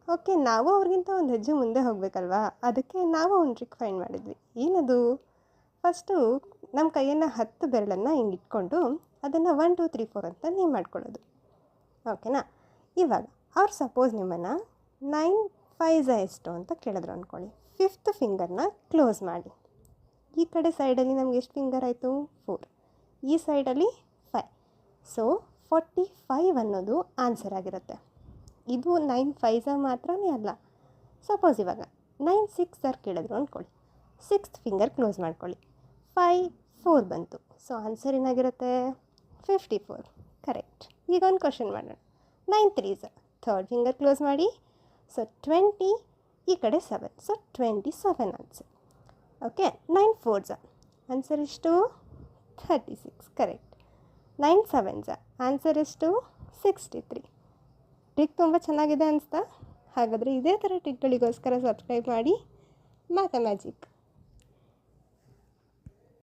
Okay, ನಾವು ಅವ್ರಿಗಿಂತ ಒಂದು ಹೆಜ್ಜೆ ಮುಂದೆ ಹೋಗಬೇಕಲ್ವಾ, ಅದಕ್ಕೆ ನಾವು ಒಂದು ಟ್ರಿಕ್ ಫೈಂಡ್ ಮಾಡಿದ್ವಿ. ಏನದು? ಫಸ್ಟು ನಮ್ಮ ಕೈಯನ್ನು 10 ಬೆರಳನ್ನು ಹಿಂಗೆ ಇಟ್ಕೊಂಡು ಅದನ್ನು 1 2 3 4 ಅಂತ ನೇಮ್ ಮಾಡ್ಕೊಳ್ಳೋದು. ಓಕೆನಾ? ಇವಾಗ ಅವ್ರು ಸಪೋಸ್ ನಿಮ್ಮನ್ನು 9 5 ಎಷ್ಟು ಅಂತ ಕೇಳಿದ್ರು ಅಂದ್ಕೊಳ್ಳಿ. 5th ಫಿಂಗರ್ನ ಕ್ಲೋಸ್ ಮಾಡಿ. ಈ ಕಡೆ ಸೈಡಲ್ಲಿ ನಮ್ಗೆ ಎಷ್ಟು ಫಿಂಗರ್ ಆಯಿತು? 4. ಈ ಸೈಡಲ್ಲಿ 5. ಸೊ 45 ಅನ್ನೋದು ಆನ್ಸರ್ ಆಗಿರುತ್ತೆ. ಇದು 9 5 ಮಾತ್ರನೇ ಅಲ್ಲ. ಸಪೋಸ್ ಇವಾಗ 9 6 ಕೇಳಿದ್ರು ಅಂದ್ಕೊಳ್ಳಿ. 6th ಫಿಂಗರ್ ಕ್ಲೋಸ್ ಮಾಡ್ಕೊಳ್ಳಿ. 5 4 ಬಂತು. ಸೊ ಆನ್ಸರ್ ಏನಾಗಿರುತ್ತೆ? 54. ಕರೆಕ್ಟ್. ಈಗ ಒಂದು ಕ್ವಶನ್ ಮಾಡೋಣ. 9 3 ಥರ್ಡ್ ಫಿಂಗರ್ ಕ್ಲೋಸ್ ಮಾಡಿ. ಸೊ 20, ಈ ಕಡೆ 7. So 27 answer. ಓಕೆ. 9 4 ಆನ್ಸರ್ ಎಷ್ಟು? 36. ಕರೆಕ್ಟ್. 9 7 ಆನ್ಸರ್ ಎಷ್ಟು? 63. ಟ್ರಿಕ್ ತುಂಬ ಚೆನ್ನಾಗಿದೆ ಅನಿಸ್ತಾ? ಹಾಗಾದರೆ ಇದೇ ಥರ ಟ್ರಿಕ್ಗಳಿಗೋಸ್ಕರ ಸಬ್ಸ್ಕ್ರೈಬ್ ಮಾಡಿ ಮ್ಯಾಥಮ್ಯಾಜಿಕ್.